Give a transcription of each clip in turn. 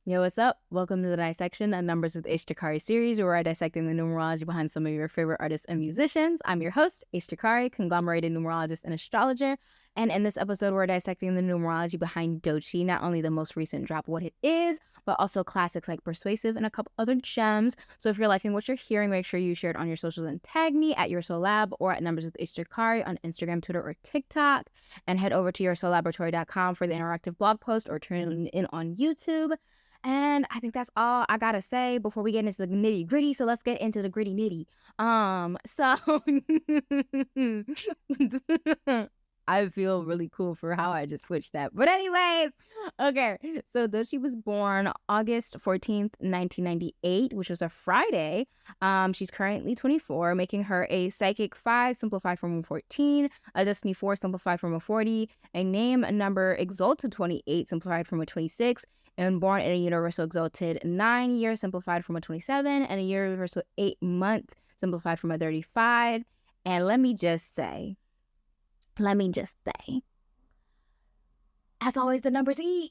Yo, what's up? Welcome to the Dissection, a Numbers with Jacari series, where we're dissecting the numerology behind some of your favorite artists and musicians. I'm your host, Jacari, conglomerated numerologist and astrologer. And in this episode, we're dissecting the numerology behind Doechii, not only the most recent drop, What It Is, but also classics like Persuasive and a couple other gems. So if you're liking what you're hearing, make sure you share it on your socials and tag me at YourSoulLab or at Numbers with Jacari on Instagram, Twitter, or TikTok. And head over to YourSoulLaboratory.com for the interactive blog post or tune in on YouTube. And I think that's all I gotta say before we get into the nitty gritty. So let's get into the gritty nitty. I feel really cool for how I just switched that. But anyways, okay. So Doechii was born August 14th, 1998, which was a Friday. She's currently 24, making her a Psychic 5 simplified from a 14, a Destiny 4 simplified from a 40, a name number Exalted 28 simplified from a 26, and born in a Universal Exalted 9 year simplified from a 27, and a Universal 8 month simplified from a 35. And let me just say, as always, the numbers eat.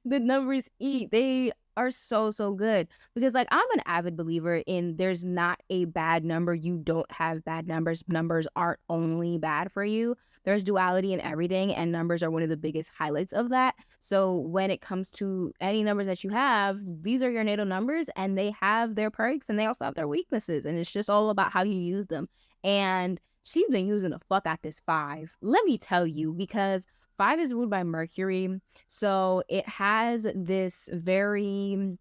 The numbers eat. They are so good, because like I'm an avid believer in there's not a bad number. You don't have bad numbers. Numbers aren't only bad for you. There's duality in everything, and numbers are one of the biggest highlights of that. So when it comes to any numbers that you have, these are your natal numbers, and they have their perks and they also have their weaknesses, and it's just all about how you use them. And she's been using the fuck out this 5, let me tell you, because 5 is ruled by Mercury. So it has this very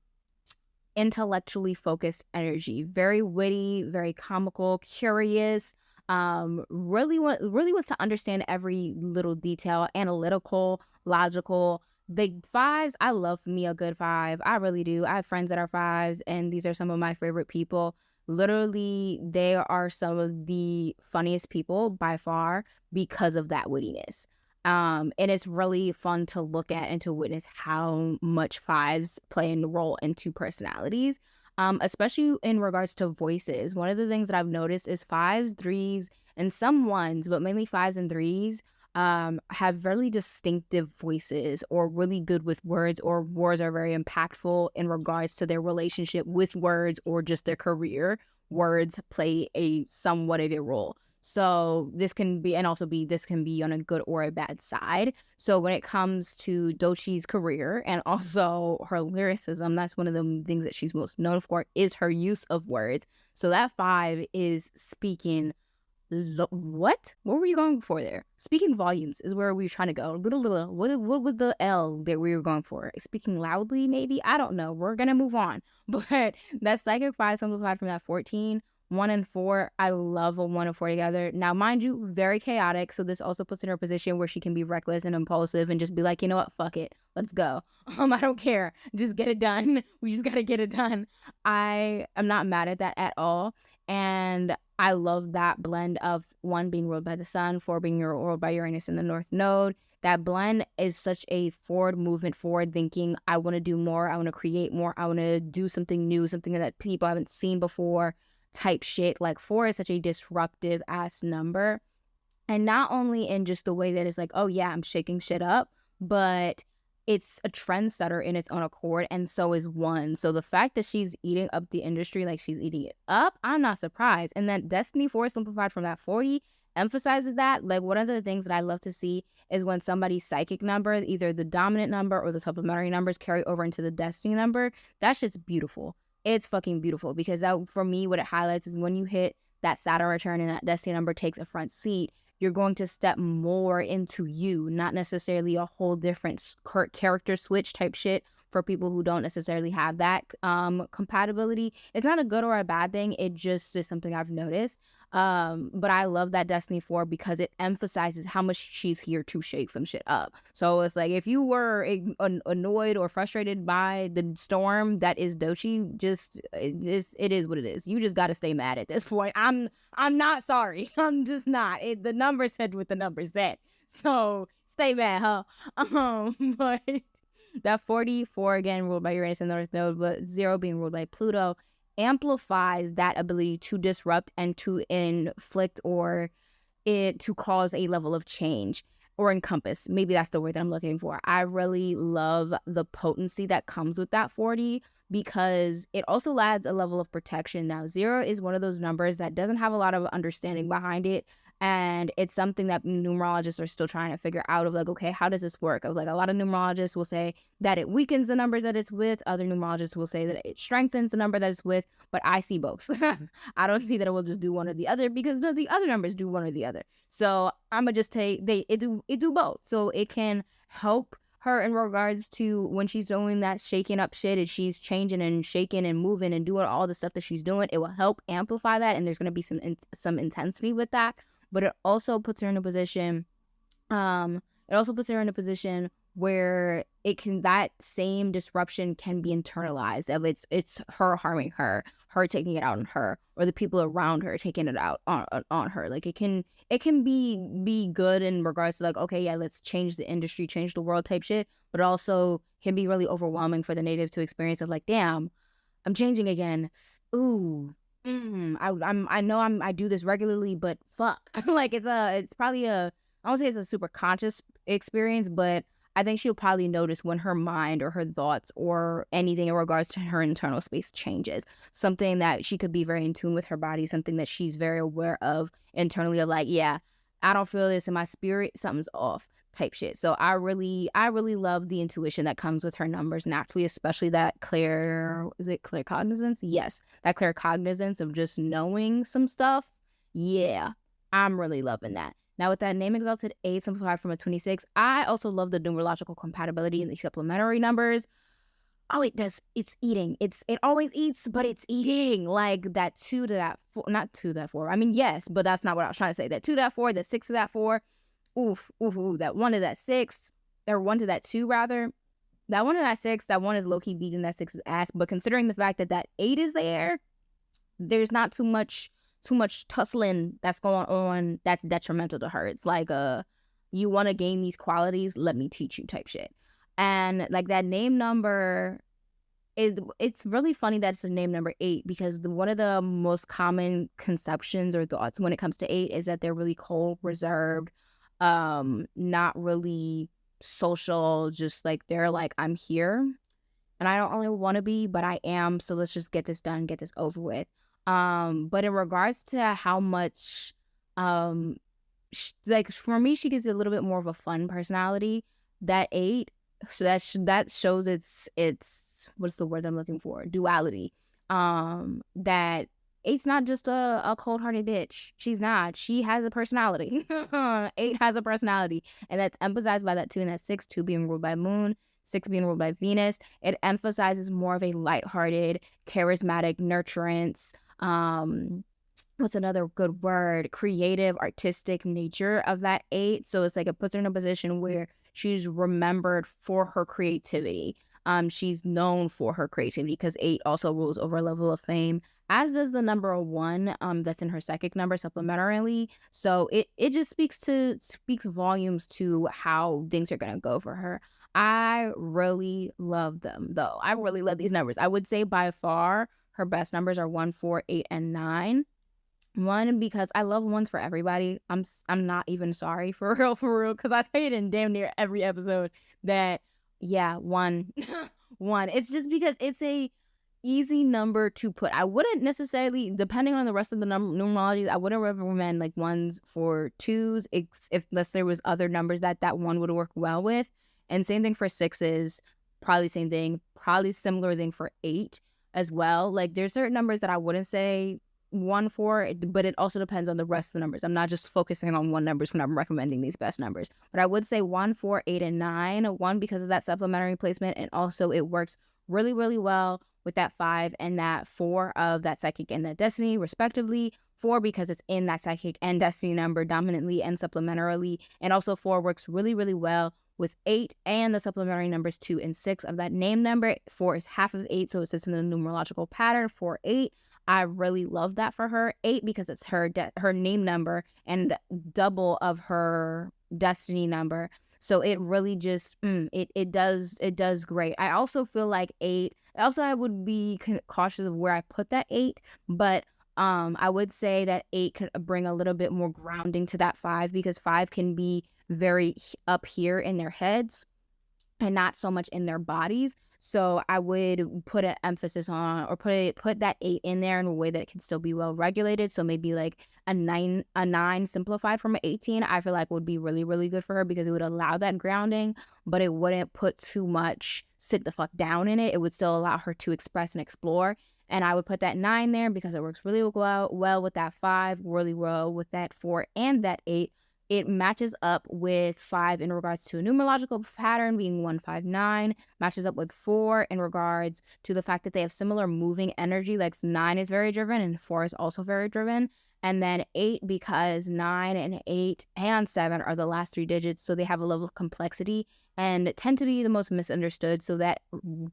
intellectually focused energy, very witty, very comical, curious, really wants to understand every little detail, analytical, logical. The 5s, I love me a good 5. I really do. I have friends that are 5s, and these are some of my favorite people. Literally, they are some of the funniest people by far because of that wittiness. And it's really fun to look at and to witness how much 5s play a role into personalities, especially in regards to voices. One of the things that I've noticed is 5s, 3s, and some 1s, but mainly 5s and 3s, have really distinctive voices, or really good with words, or words are very impactful in regards to their relationship with words or just their career. Words play a somewhat of a role. So this can be on a good or a bad side. So when it comes to Doechii's career and also her lyricism, that's one of the things that she's most known for, is her use of words. So that 5 is speaking. What were you going for there? Speaking volumes is where we were trying to go. What was the L that we were going for? Speaking loudly, maybe? I don't know. We're gonna move on. But that Psychic 5 simplified from that 14. 1 and 4, I love a 1 and 4 together. Now, mind you, very chaotic. So this also puts her in a position where she can be reckless and impulsive and just be like, you know what, fuck it, let's go. I don't care. Just get it done. We just gotta get it done. I am not mad at that at all. And I love that blend of 1 being ruled by the sun, 4 being ruled by Uranus in the North Node. That blend is such a forward movement, forward thinking. I want to do more. I want to create more. I want to do something new, something that people haven't seen before type shit. Like 4 is such a disruptive ass number. And not only in just the way that it's like, oh yeah, I'm shaking shit up, but it's a trendsetter in its own accord, and so is 1. So the fact that she's eating up the industry like she's eating it up, I'm not surprised. And then Destiny 4 simplified from that 40 emphasizes that. Like, one of the things that I love to see is when somebody's psychic number, either the dominant number or the supplementary numbers, carry over into the Destiny number. That shit's beautiful. It's fucking beautiful, because that, for me, what it highlights is when you hit that Saturn return and that Destiny number takes a front seat, you're going to step more into you, not necessarily a whole different character switch type shit for people who don't necessarily have that compatibility. It's not a good or a bad thing. It just is something I've noticed. But I love that Destiny 4 because it emphasizes how much she's here to shake some shit up. So it's like, if you were annoyed or frustrated by the storm that is Doechii, it is what it is. You just got to stay mad at this point. I'm not sorry. I'm just not. The number said what the number said. So stay mad, huh? But that 44, again, ruled by Uranus and the North Node, but 0 being ruled by Pluto, amplifies that ability to disrupt and to inflict or it to cause a level of change. or encompass. Maybe that's the word that I'm looking for. I really love the potency that comes with that 40 because it also adds a level of protection. Now, 0 is one of those numbers that doesn't have a lot of understanding behind it. And it's something that numerologists are still trying to figure out of like, okay, how does this work? Of like a lot of numerologists will say that it weakens the numbers that it's with. Other numerologists will say that it strengthens the number that it's with. But I see both. I don't see that it will just do one or the other because none of the other numbers do one or the other. So I'm gonna just take it do both. So it can help her in regards to when she's doing that shaking up shit and she's changing and shaking and moving and doing all the stuff that she's doing. It will help amplify that, and there's gonna be some intensity with that. But it also puts her in a position. It also puts her in a position where it can that same disruption can be internalized. Of it's her harming her taking it out on her, or the people around her taking it out on her. Like it can be good in regards to like, okay, yeah, let's change the industry, change the world type shit, but also can be really overwhelming for the native to experience of like, damn, I'm changing again. Ooh. I know I do this regularly, but fuck. Like it's probably I don't say it's a super conscious experience, but I think she'll probably notice when her mind or her thoughts or anything in regards to her internal space changes. Something that she could be very in tune with her body, something that she's very aware of internally of like, yeah, I don't feel this in my spirit, something's off type shit. So I really love the intuition that comes with her numbers naturally, especially that claircognizance? Yes, that claircognizance of just knowing some stuff. Yeah, I'm really loving that. Now, with that name exalted 8 simplified from a 26, I also love the numerological compatibility in the supplementary numbers. Oh, it does. It's eating. It always eats, but it's eating. Like that 2 to that 4, not 2 to that 4. I mean, yes, but that's not what I was trying to say. That 2 to that 4, that 6 to that 4. Oof, that 1 to that 6, or 1 to that 2 rather. That 1 to that 6, that 1 is low-key beating that 6's ass. But considering the fact that that 8 is there, there's not too much tussling that's going on that's detrimental to her. It's like you want to gain these qualities, let me teach you type shit. And like that name number, it's really funny that it's a name number 8 because one of the most common conceptions or thoughts when it comes to 8 is that they're really cold, reserved, not really social, just like they're like, I'm here and I don't only want to be, but I am, so let's just get this done, get this over with. But in regards to how much like for me, she gives you a little bit more of a fun personality. That 8, so that shows its what's the word I'm looking for? Duality. That 8's not just a cold-hearted bitch. She's not. She has a personality. 8 has a personality, and that's emphasized by that 2 and that 6. 2 being ruled by Moon, 6 being ruled by Venus. It emphasizes more of a lighthearted, charismatic nurturance. What's another good word? Creative, artistic nature of that 8. So it's like it puts her in a position where she's remembered for her creativity. She's known for her creativity because 8 also rules over a level of fame, as does the number 1 that's in her psychic number supplementarily. So it just speaks volumes to how things are gonna go for her. I really love them though. I really love these numbers. I would say by far her best numbers are 1, 4, 8, and 9. 1, because I love ones for everybody. I'm not even sorry for real, because I say it in damn near every episode that, yeah, 1. 1. It's just because it's a easy number to put. I wouldn't necessarily, depending on the rest of the numerologies, I wouldn't recommend like 1s for 2s if unless there was other numbers that 1 would work well with. And same thing for 6s, probably same thing, probably similar thing for 8 as well. Like there's certain numbers that I wouldn't say 1 for, but it also depends on the rest of the numbers. I'm not just focusing on 1 numbers when I'm recommending these best numbers, but I would say 1, 4, 8, and 9. 1 because of that supplementary placement, and also it works really, really well with that 5 and that 4 of that psychic and that destiny, respectively. 4 because it's in that psychic and destiny number dominantly and supplementarily, and also 4 works really, really well with 8 and the supplementary numbers 2 and 6 of that name number. 4 is half of 8, so it sits in the numerological pattern 4, 8. I really love that for her. 8 because it's her name number and double of her destiny number. So it really just it does great. I also feel like 8. Also, I would be cautious of where I put that 8, but I would say that 8 could bring a little bit more grounding to that 5 because 5 can be very up here in their heads and not so much in their bodies. So I would put an emphasis on, or put that 8 in there in a way that it can still be well regulated. So maybe like a nine simplified from an 18, I feel like would be really, really good for her, because it would allow that grounding, but it wouldn't put too much sit the fuck down in it. It would still allow her to express and explore. And I would put that 9 there because it works really well with that 5, really well with that 4 and that 8. It matches up with 5 in regards to a numerological pattern being 159, matches up with 4 in regards to the fact that they have similar moving energy, like 9 is very driven and 4 is also very driven. And then 8, because 9 and 8 and 7 are the last 3 digits, so they have a level of complexity and tend to be the most misunderstood. So that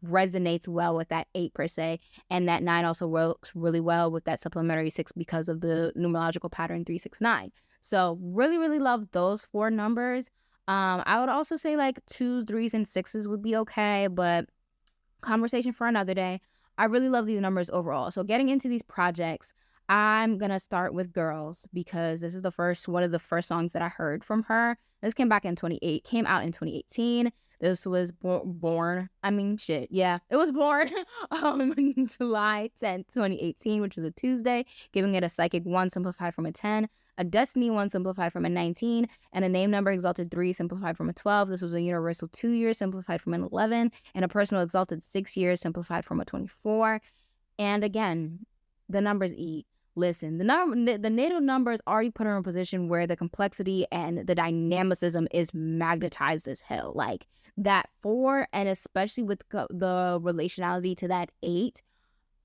resonates well with that 8 per se. And that 9 also works really well with that supplementary 6 because of the numerological pattern 369. So really, really love those 4 numbers. I would also say like 2s, 3s, and 6s would be okay, but conversation for another day. I really love these numbers overall. So getting into these projects, I'm gonna start with Girls, because this is one of the first songs that I heard from her. This came out in 2018. This was born. I mean, shit. Yeah, it was born July 10th, 2018, which was a Tuesday, giving it a Psychic 1 simplified from a 10, a Destiny 1 simplified from a 19, and a Name Number Exalted 3 simplified from a 12. This was a Universal 2 years simplified from an 11, and a Personal Exalted 6 years simplified from a 24. And again, the numbers eat. Listen, the natal numbers already put her in a position where the complexity and the dynamicism is magnetized as hell. Like that 4, and especially with the relationality to that 8,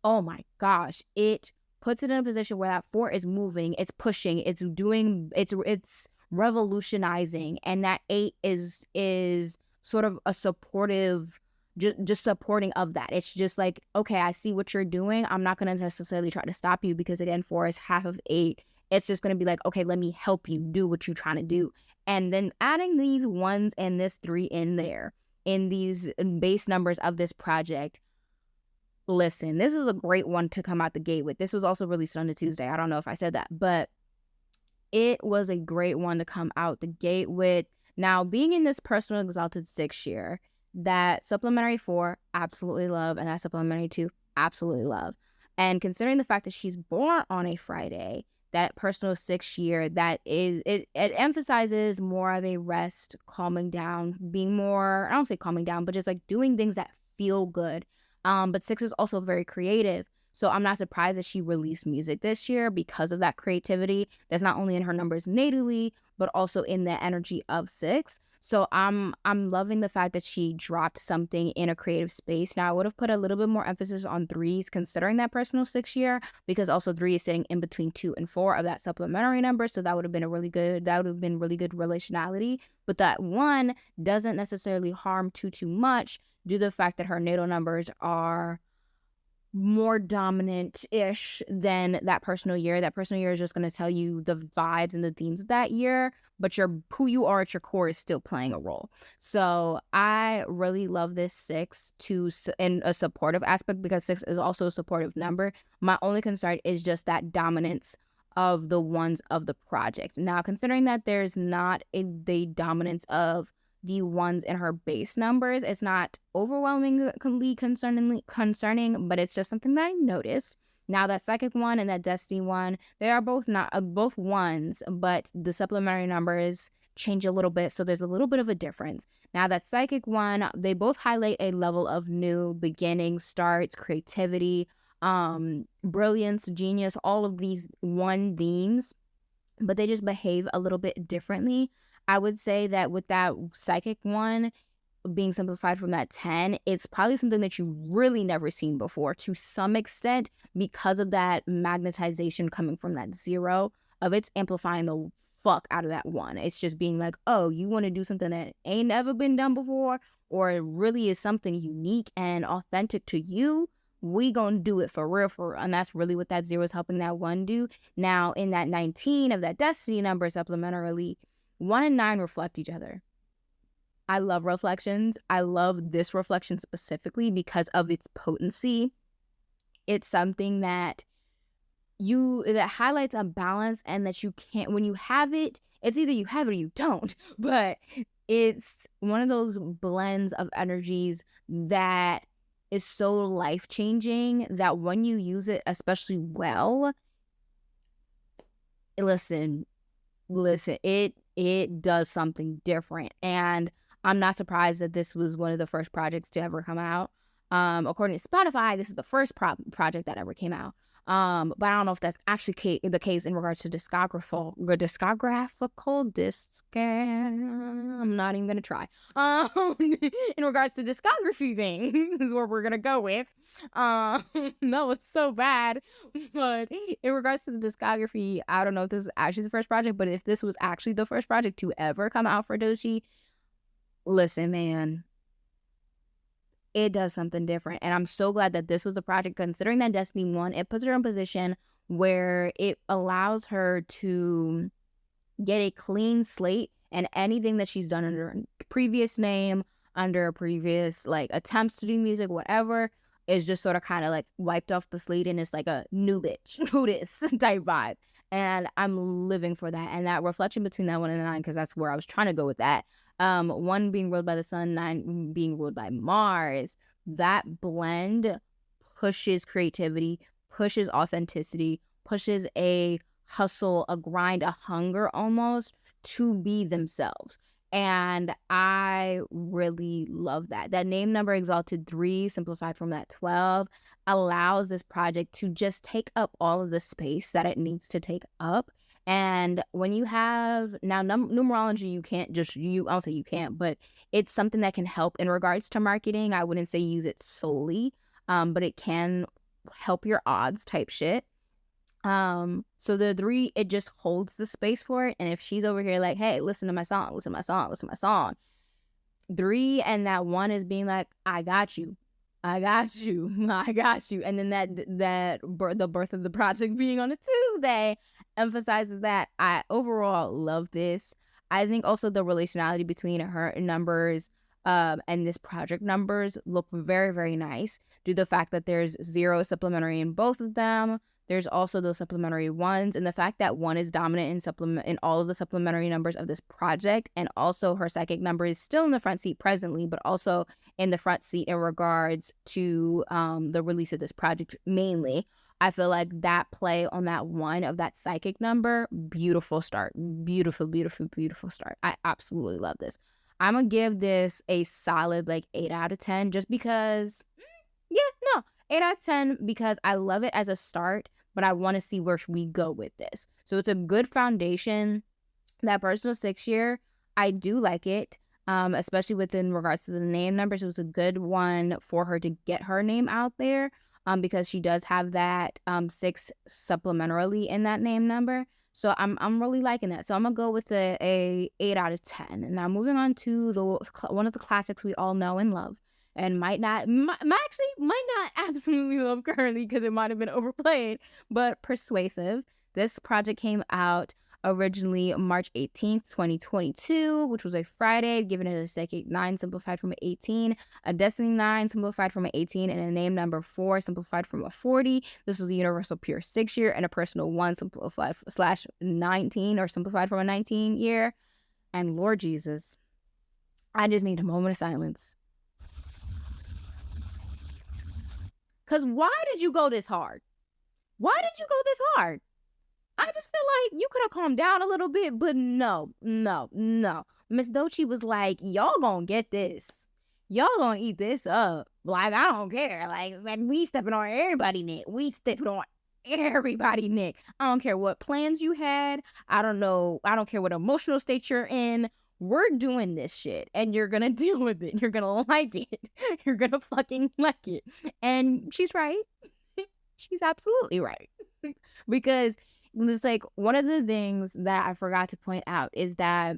oh my gosh, it puts it in a position where that 4 is moving, it's pushing, it's revolutionizing, and that 8 is sort of a supportive, just supporting of that. It's just like, okay, I see what you're doing. I'm not going to necessarily try to stop you, because again, 4 is half of 8. It's just going to be like, okay, let me help you do what you're trying to do. And then adding these 1s and this 3 in there, in these base numbers of this project. Listen, this is a great one to come out the gate with. This was also released on a Tuesday. I don't know if I said that, but it was a great one to come out the gate with. Now, being in this Personal Exalted 6 year, that supplementary 4, absolutely love, and that supplementary 2, absolutely love. And considering the fact that she's born on a Friday, that Personal 6 year, that is, it emphasizes more of a rest, calming down, being more, I don't say calming down, but just like doing things that feel good. But 6 is also very creative. So I'm not surprised that she released music this year because of that creativity that's not only in her numbers natally, but also in the energy of 6. So I'm loving the fact that she dropped something in a creative space. Now I would have put a little bit more emphasis on 3s considering that Personal 6 year, because also 3 is sitting in between 2 and 4 of that supplementary number. So that would have been really good relationality. But that 1 doesn't necessarily harm too much due to the fact that her natal numbers are more dominant-ish than that personal year. That personal year is just going to tell you the vibes and the themes of that year, but who you are at your core is still playing a role. So I really love this 6 in a supportive aspect, because 6 is also a supportive number. My only concern is just that dominance of the 1s of the project. Now, considering that there's not the dominance of the 1s in her base numbers, it's not overwhelmingly concerning, but it's just something that I noticed. Now that Psychic 1 and that Destiny 1, they are both 1s, but the supplementary numbers change a little bit, so there's a little bit of a difference. Now that Psychic 1, they both highlight a level of new beginnings, starts, creativity, brilliance, genius, all of these 1 themes, but they just behave a little bit differently. I would say that with that Psychic 1 being simplified from that 10, it's probably something that you've really never seen before to some extent, because of that magnetization coming from that 0 of it's amplifying the fuck out of that 1. It's just being like, oh, you want to do something that ain't ever been done before, or it really is something unique and authentic to you. We gonna do it for real, and that's really what that 0 is helping that 1 do. Now in that 19 of that Destiny number supplementarily, 1 and 9 reflect each other. I love reflections. I love this reflection specifically because of its potency. It's something that that highlights a balance, and that you can't, when you have it, it's either you have it or you don't. But it's one of those blends of energies that is so life changing that when you use it especially well, listen, it does something different. And I'm not surprised that this was one of the first projects to ever come out. According to Spotify, this is the first project that ever came out. But I don't know if that's actually the case in regards to discographical disc. I'm not even gonna try. In regards to discography things is where we're gonna go with. No, it's so bad. But in regards to the discography, I don't know if this is actually the first project, but if this was actually the first project to ever come out for Doechii, listen, man, it does something different. And I'm so glad that this was the project, considering that Destiny 1, it puts her in a position where it allows her to get a clean slate, and anything that she's done under a previous name, under previous like attempts to do music, whatever, is just sort of kind of like wiped off the slate, and it's like a new bitch who this type vibe. And I'm living for that. And that reflection between that 1 and 9, because that's where I was trying to go with that. 1 being ruled by the sun, 9 being ruled by Mars. That blend pushes creativity, pushes authenticity, pushes a hustle, a grind, a hunger almost to be themselves. And I really love that. That name number exalted 3, simplified from that 12, allows this project to just take up all of the space that it needs to take up. And when you have now numerology, you can't just I'll say you can't, but it's something that can help in regards to marketing. I wouldn't say use it solely, but it can help your odds type shit. So the 3, it just holds the space for it. And if she's over here like, hey, listen to my song, listen to my song, listen to my song, 3 and that 1 is being like, I got you, I got you, I got you. And then the birth of the project being on a Tuesday emphasizes that. I overall love this. I think also the relationality between her numbers and this project numbers look very, very nice due to the fact that there's 0 supplementary in both of them. There's also those supplementary 1s, and the fact that 1 is dominant in all of the supplementary numbers of this project, and also her psychic number is still in the front seat presently, but also in the front seat in regards to the release of this project mainly. I feel like that play on that 1 of that psychic number, beautiful start. Beautiful, beautiful, beautiful start. I absolutely love this. I'm going to give this a solid like 8 out of 10 just because, 8 out of 10 because I love it as a start, but I want to see where we go with this. So it's a good foundation. That personal 6 year, I do like it, especially within regards to the name numbers. It was a good one for her to get her name out there, because she does have that 6 supplementarily in that name number. So I'm really liking that. So I'm gonna go with a 8 out of 10. And now moving on to one of the classics we all know and love, and might not absolutely love currently because it might have been overplayed, but Persuasive. This project came out originally March 18th, 2022, which was a Friday, giving it a psychic 9 simplified from an 18, a destiny 9 simplified from an 18, and a name number 4 simplified from a 40. This was a universal pure 6 year and a personal 1 simplified /19 or simplified from a 19 year. And Lord Jesus, I just need a moment of silence. Because why did you go this hard? Why did you go this hard? I just feel like you could have calmed down a little bit, but no. Miss Doechii was like, y'all gonna get this. Y'all gonna eat this up. Like, I don't care. Like we stepping on everybody neck. We stepping on everybody neck. I don't care what plans you had. I don't know. I don't care what emotional state you're in. We're doing this shit, and you're gonna deal with it. You're gonna like it. You're gonna fucking like it. And she's right. She's absolutely right. Because it's like one of the things that I forgot to point out is that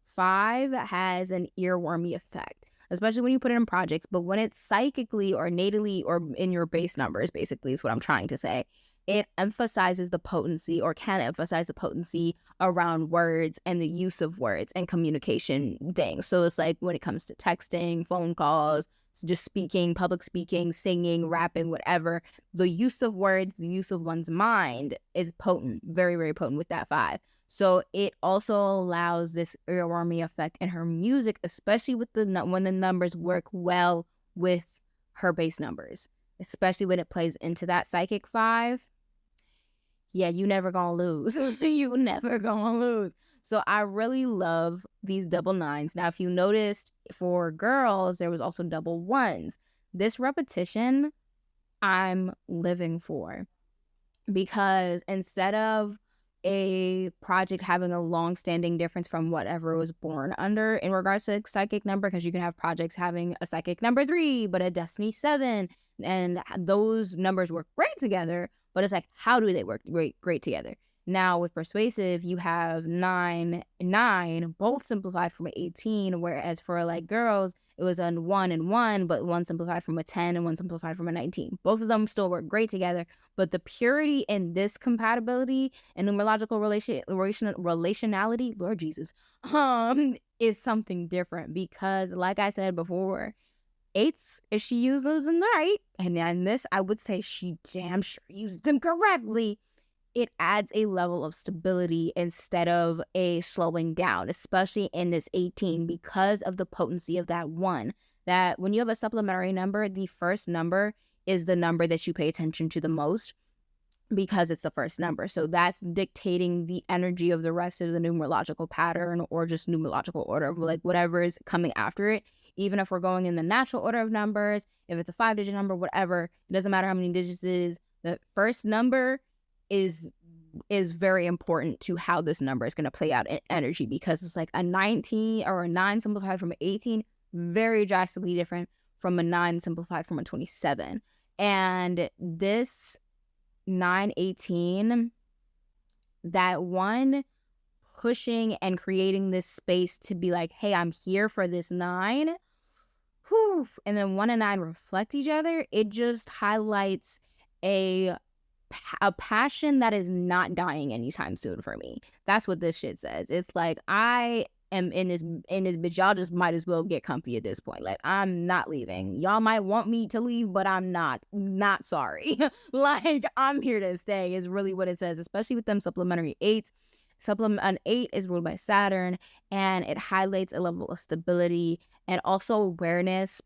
5 has an earwormy effect, especially when you put it in projects. But when it's psychically or natally or in your base numbers, basically is what I'm trying to say, it emphasizes the potency, or can emphasize the potency around words and the use of words and communication things. So it's like when it comes to texting, phone calls, just speaking, public speaking, singing, rapping, whatever. The use of words, the use of one's mind is potent, very, very potent with that 5. So it also allows this earwormy effect in her music, especially with when the numbers work well with her base numbers, especially when it plays into that psychic 5. Yeah, you never gonna lose. You never gonna lose. So I really love these double 9s. Now, if you noticed, for girls, there was also double 1s. This repetition, I'm living for, because instead of a project having a long-standing difference from whatever it was born under in regards to psychic number, because you can have projects having a psychic number 3 but a destiny 7, and those numbers work great together, but it's like, how do they work great together? Now with Persuasive, you have 9 and 9 both simplified from 18, whereas for like girls, it was a 1 and 1, but one simplified from a 10 and one simplified from a 19. Both of them still work great together, but the purity in this compatibility and numerological relationality, Lord Jesus, is something different, because like I said before, 8s, if she uses them right, and then this, I would say she damn sure used them correctly, it adds a level of stability instead of a slowing down, especially in this 18, because of the potency of that 1. That when you have a supplementary number, the first number is the number that you pay attention to the most, because it's the first number. So that's dictating the energy of the rest of the numerological pattern, or just numerological order of like whatever is coming after it. Even if we're going in the natural order of numbers, if it's a 5-digit number, whatever, it doesn't matter how many digits it is. The first number is very important to how this number is going to play out in energy, because it's like a 19 or a 9 simplified from an 18, very drastically different from a 9 simplified from a 27. And this 918, that 1 pushing and creating this space to be like, hey, I'm here for this 9, whew, and then 1 and 9 reflect each other. It just highlights a passion that is not dying anytime soon for me. That's what this shit says. It's like, I am in this bitch. Y'all just might as well get comfy at this point. Like, I'm not leaving. Y'all might want me to leave, but I'm not sorry. Like, I'm here to stay is really what it says, especially with them supplementary 8s. An 8 is ruled by Saturn, and it highlights a level of stability and also awareness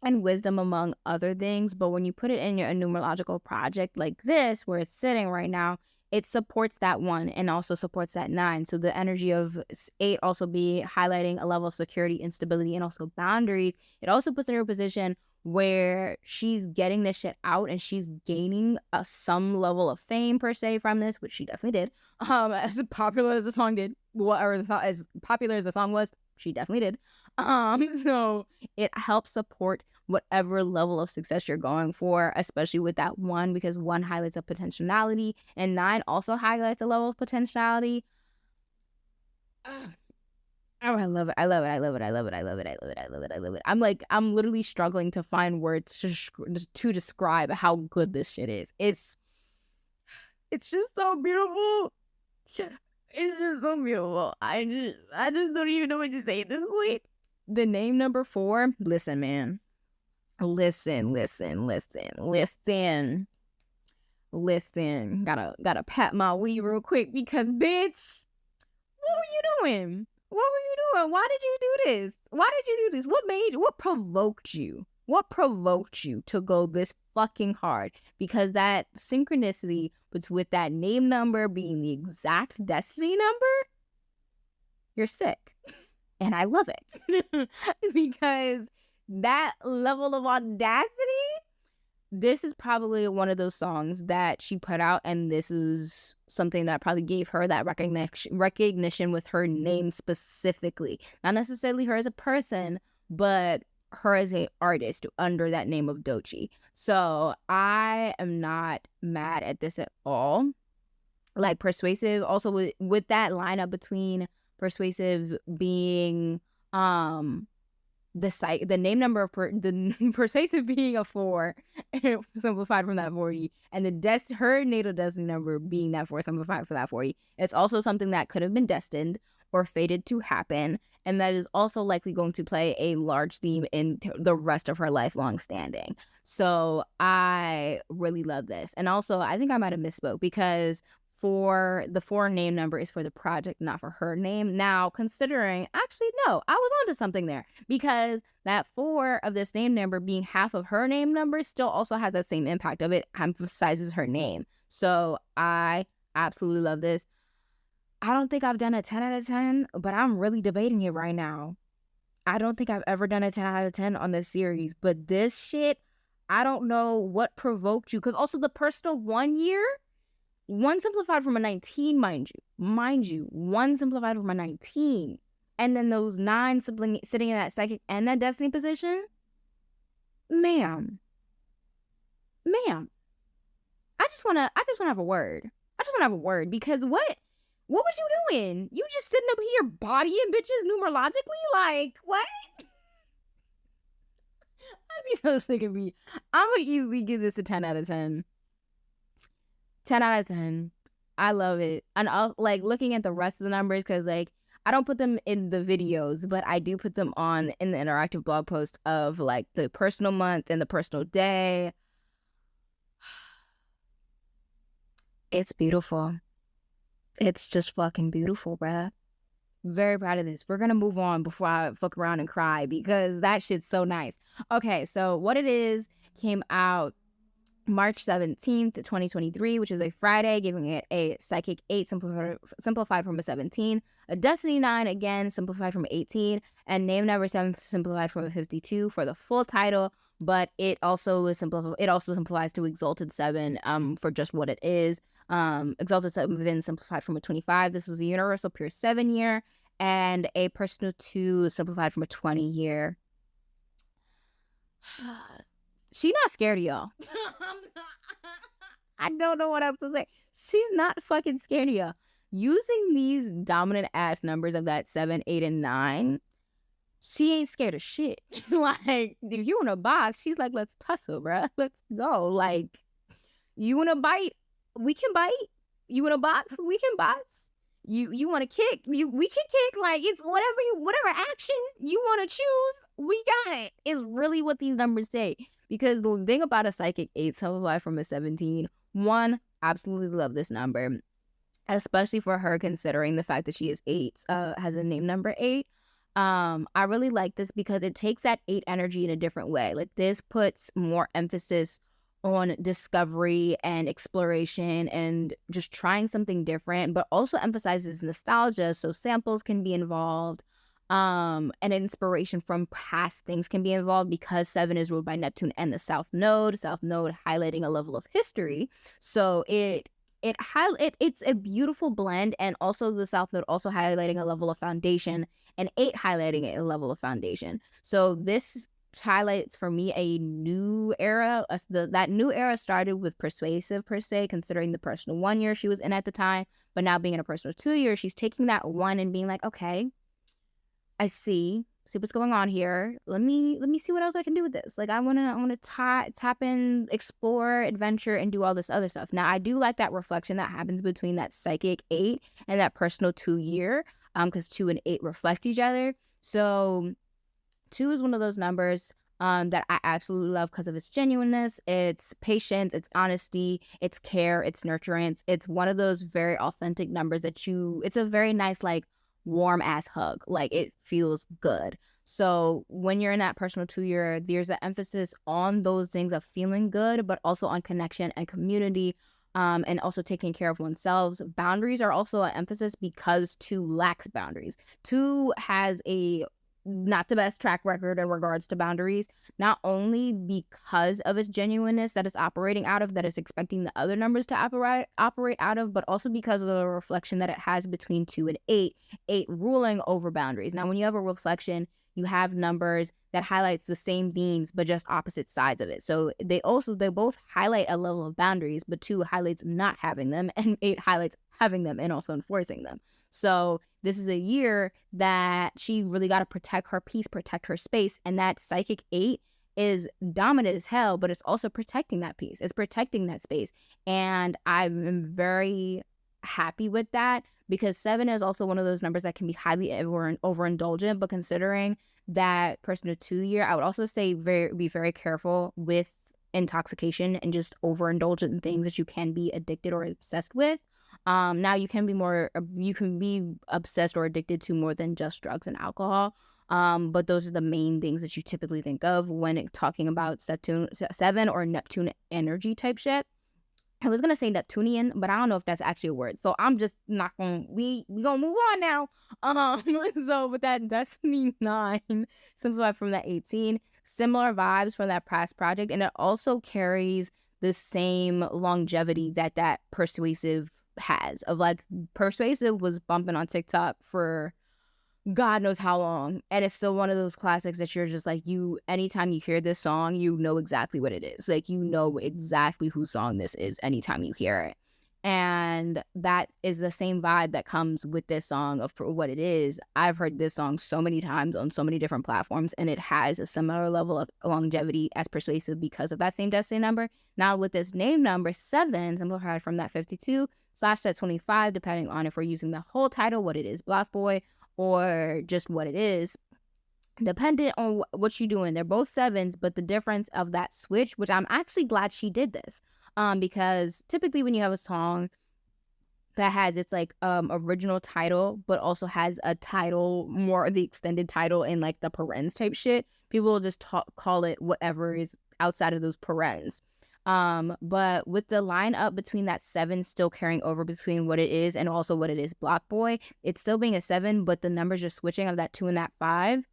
and wisdom, among other things. But when you put it in your numerological project like this, where it's sitting right now, it supports that 1 and also supports that 9. So the energy of 8 also be highlighting a level of security and stability and also boundaries. It also puts her in a position where she's getting this shit out and she's gaining some level of fame per se from this, which she definitely did. As popular as the song did, as popular as the song was, she definitely did. So it helps support whatever level of success you're going for, especially with that 1, because 1 highlights a potentiality and 9 also highlights a level of potentiality. Oh, I love it. I love it. I love it. I love it. I love it. I love it. I love it. I love it. I'm literally struggling to find words to describe how good this shit is. It's just so beautiful. It's just so beautiful. I just don't even know what to say at this point. The name number 4, listen, man. Listen. Gotta pat my weed real quick, because bitch, what were you doing? Why did you do this? What provoked you? What provoked you to go this fucking hard? Because that synchronicity with that name number being the exact destiny number, you're sick. And I love it. Because that level of audacity, this is probably one of those songs that she put out, and this is something that probably gave her that recognition with her name specifically. Not necessarily her as a person, but her as a artist under that name of Doechii. So I am not mad at this at all. Like Persuasive, also with that lineup between Persuasive being the name number of the Persuasive being a 4 simplified from that 40, and her natal destiny number being that 4 simplified for that 40. It's also something that could have been destined, or fated to happen, and that is also likely going to play a large theme in the rest of her lifelong standing. So I really love this. And also, I think I might have misspoke because for the 4 name number is for the project, not for her name. Now, considering, actually, no, I was onto something there because that 4 of this name number being half of her name number still also has that same impact of it emphasizes her name. So I absolutely love this. I don't think I've done a 10 out of 10, but I'm really debating it right now. I don't think I've ever done a 10 out of 10 on this series, but this shit, I don't know what provoked you. Because also the personal 1 year, 1 simplified from a 19, mind you, 1 simplified from a 19. And then those 9 sitting in that psychic and that destiny position. Ma'am. I just wanna have a word. Because what was you doing? You just sitting up here bodying bitches numerologically? Like, what? I'd be so sick of me. I'm gonna easily give this a 10 out of 10. 10 out of 10. I love it. And I'll like looking at the rest of the numbers because like I don't put them in the videos, but I do put them on in the interactive blog post of like the personal month and the personal day. It's beautiful. It's just fucking beautiful, bruh. Very proud of this. We're gonna move on before I fuck around and cry because that shit's so nice. Okay, so what it is came out March 17th, 2023, which is a Friday, giving it a Psychic 8 simplified from a 17, a Destiny 9 again simplified from 18, and Name Number 7 simplified from a 52 for the full title, but it also simplifies to Exalted 7 for just what it is. Exalted 7 simplified from a 25. This was a Universal Pure 7 year, and a Personal 2 simplified from a 20 year. She not scared of y'all. I don't know what else to say. She's not fucking scared of y'all. Using these dominant ass numbers of that 7, 8, and 9, she ain't scared of shit. Like, if you in a box, she's like, let's tussle, bruh. Let's go. Like, you want to bite? We can bite. You in a box? We can box. You want to kick? We can kick. Like, it's whatever action you want to choose, we got it. It's really what these numbers say. Because the thing about a Psychic 8 simplified from a 17, 1, absolutely love this number, especially for her considering the fact that she is 8, has a name number 8. I really like this because it takes that 8 energy in a different way. Like, this puts more emphasis on discovery and exploration and just trying something different, but also emphasizes nostalgia, so samples can be involved, and inspiration from past things can be involved because 7 is ruled by Neptune and the South Node highlighting a level of history. So it's a beautiful blend, and also the South Node also highlighting a level of foundation, and 8 highlighting a level of foundation. So this highlights for me a new era. That new era started with Persuasive per se, considering the personal 1 year she was in at the time, but now being in a personal 2 year, she's taking that 1 and being like, okay, I see what's going on here. Let me see what else I can do with this. Like, I wanna tap in, explore, adventure, and do all this other stuff. Now, I do like that reflection that happens between that Psychic 8 and that personal 2 year, because 2 and 8 reflect each other. So 2 is one of those numbers that I absolutely love because of its genuineness, its patience, its honesty, its care, its nurturance. It's one of those very authentic numbers that it's a very nice, like, warm ass hug. Like, it feels good. So when you're in that personal 2 year, there's an emphasis on those things of feeling good, but also on connection and community, and also taking care of oneself. Boundaries are also an emphasis because 2 lacks boundaries. 2 has a not the best track record in regards to boundaries, not only because of its genuineness that it's operating out of, that it's expecting the other numbers to operate out of, but also because of the reflection that it has between 2 and 8 ruling over boundaries. Now, when you have a reflection, you have numbers that highlights the same themes but just opposite sides of it. So they both highlight a level of boundaries, but 2 highlights not having them, and 8 highlights having them and also enforcing them. So this is a year that she really got to protect her peace, protect her space, and that Psychic 8 is dominant as hell, but it's also protecting that peace. It's protecting that space. And I'm very happy with that, because 7 is also one of those numbers that can be highly overindulgent. But considering that person of 2 year, I would also say be very careful with intoxication and just overindulgent in things that you can be addicted or obsessed with. Now you can be obsessed or addicted to more than just drugs and alcohol. But those are the main things that you typically think of when talking about 7 or Neptune energy type shit. I was gonna say Neptunian, but I don't know if that's actually a word. So I'm just not gonna we gonna move on now. So with that Destiny 9, simplified from that 18, similar vibes from that past project, and it also carries the same longevity that Persuasive has. Of like, Persuasive was bumping on TikTok for God knows how long, and it's still one of those classics that you're just like, anytime you hear this song, you know exactly what it is. Like, you know exactly whose song this is anytime you hear it. And that is the same vibe that comes with this song of what it is. I've heard this song so many times on so many different platforms, and it has a similar level of longevity as Persuasive because of that same destiny number. Now with this name number 7, simplified from that 52/that 25, depending on if we're using the whole title, what it is, Black Boy, or just what it is, dependent on what you're doing. They're both 7s, but the difference of that switch, which I'm actually glad she did this, because typically when you have a song that has its like original title, but also has a title, more the extended title in like the parens type shit, people will just call it whatever is outside of those parens. But with the line up between that 7 still carrying over between what it is and also what it is, Block Boy, it's still being a 7, but the numbers are switching of that 2 and that 5.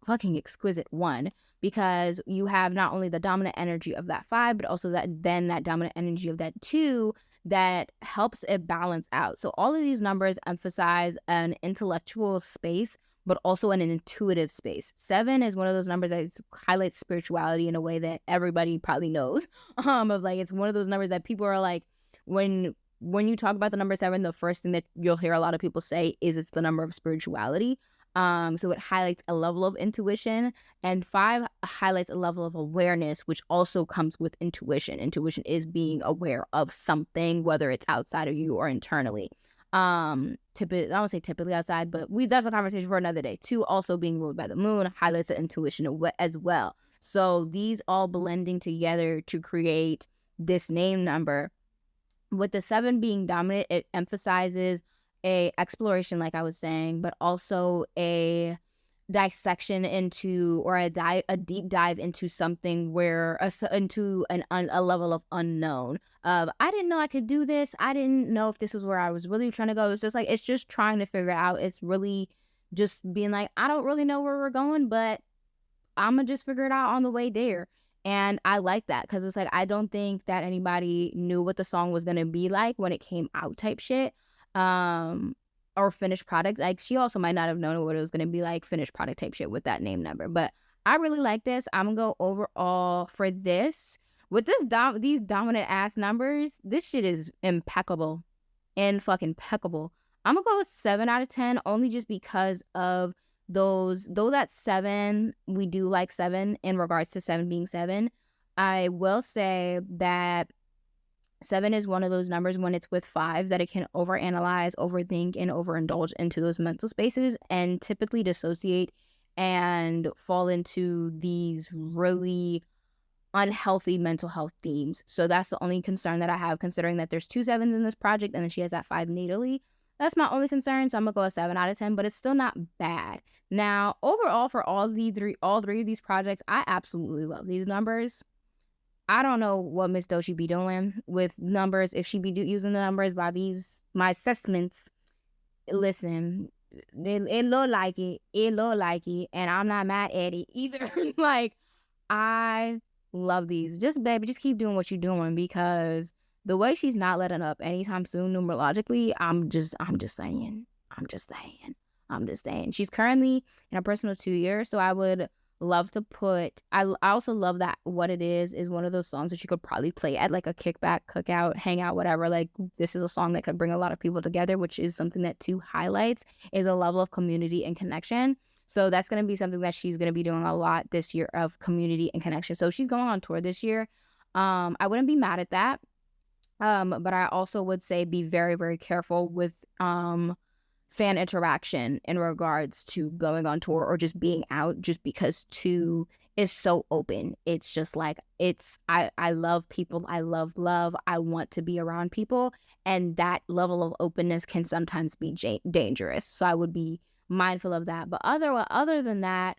Fucking exquisite one, because you have not only the dominant energy of that 5, but also that dominant energy of that 2 that helps it balance out. So all of these numbers emphasize an intellectual space, but also an intuitive space. 7 is one of those numbers that highlights spirituality in a way that everybody probably knows. Of like, it's one of those numbers that people are like, when you talk about the number 7, the first thing that you'll hear a lot of people say is it's the number of spirituality. So it highlights a level of intuition, and 5 highlights a level of awareness, which also comes with intuition. Intuition is being aware of something, whether it's outside of you or internally. Typically, I don't say typically outside, but that's a conversation for another day. 2 also being ruled by the moon highlights the intuition as well. So these all blending together to create this name number. With the 7 being dominant, it emphasizes a exploration, like I was saying, but also a dissection into, or a deep dive into something where into a level of unknown. I didn't know I could do this. I didn't know if this was where I was really trying to go. It's just like, it's just trying to figure out. It's really just being like, I don't really know where we're going, but I'm gonna just figure it out on the way there. And I like that, because it's like, I don't think that anybody knew what the song was gonna be like when it came out type shit. Or finished product. Like, she also might not have known what it was gonna be like, finished product type shit with that name number. But I really like this. I'm gonna go overall for this. With these dominant ass numbers, this shit is impeccable. And fucking impeccable. I'm gonna go with 7 out of 10, only just because of those, though that 7, we do like 7 in regards to 7 being 7. I will say that 7 is one of those numbers when it's with 5 that it can overanalyze, overthink, and overindulge into those mental spaces, and typically dissociate and fall into these really unhealthy mental health themes. So that's the only concern that I have, considering that there's 2 7s in this project and then she has that 5 natally. That's my only concern. So I'm gonna go a 7 out of 10, but it's still not bad. Now, overall, for all three of these projects, I absolutely love these numbers. I don't know what Miss Doechii be doing with numbers. If she be using the numbers by my assessments, listen, it look like it. It look like it, and I'm not mad at it either. Like, I love these. Just, baby, just keep doing what you're doing, because the way she's not letting up anytime soon numerologically, I'm just saying. She's currently in a personal 2 years, so I would love to put, I also love that what it is one of those songs that you could probably play at like a kickback, cookout, hangout, whatever. Like, this is a song that could bring a lot of people together, which is something that 2 highlights, is a level of community and connection. So that's going to be something that she's going to be doing a lot this year, of community and connection. So she's going on tour this year. I wouldn't be mad at that. But I also would say be very, very careful with fan interaction in regards to going on tour or just being out, just because two is so open. It's just like I love people, I love love, I want to be around people, and that level of openness can sometimes be dangerous. So I would be mindful of that. But other than that,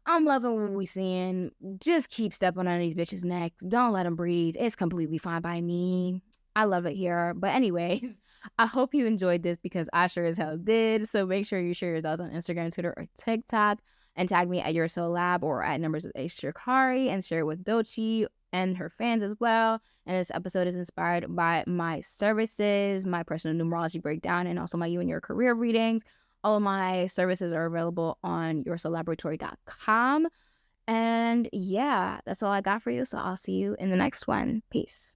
I'm loving what we seeing. Just keep stepping on these bitches' necks. Don't let them breathe. It's completely fine by me. I love it here. But anyways, I hope you enjoyed this because I sure as hell did. So make sure you share your thoughts on Instagram, Twitter, or TikTok, and tag me at Your Soul Lab or at Numbers with Jacari, and share it with Doechii and her fans as well. And this episode is inspired by my services, my personal numerology breakdown, and also my You and Your Career readings. All of my services are available on yoursoulaboratory.com. And yeah, that's all I got for you. So I'll see you in the next one. Peace.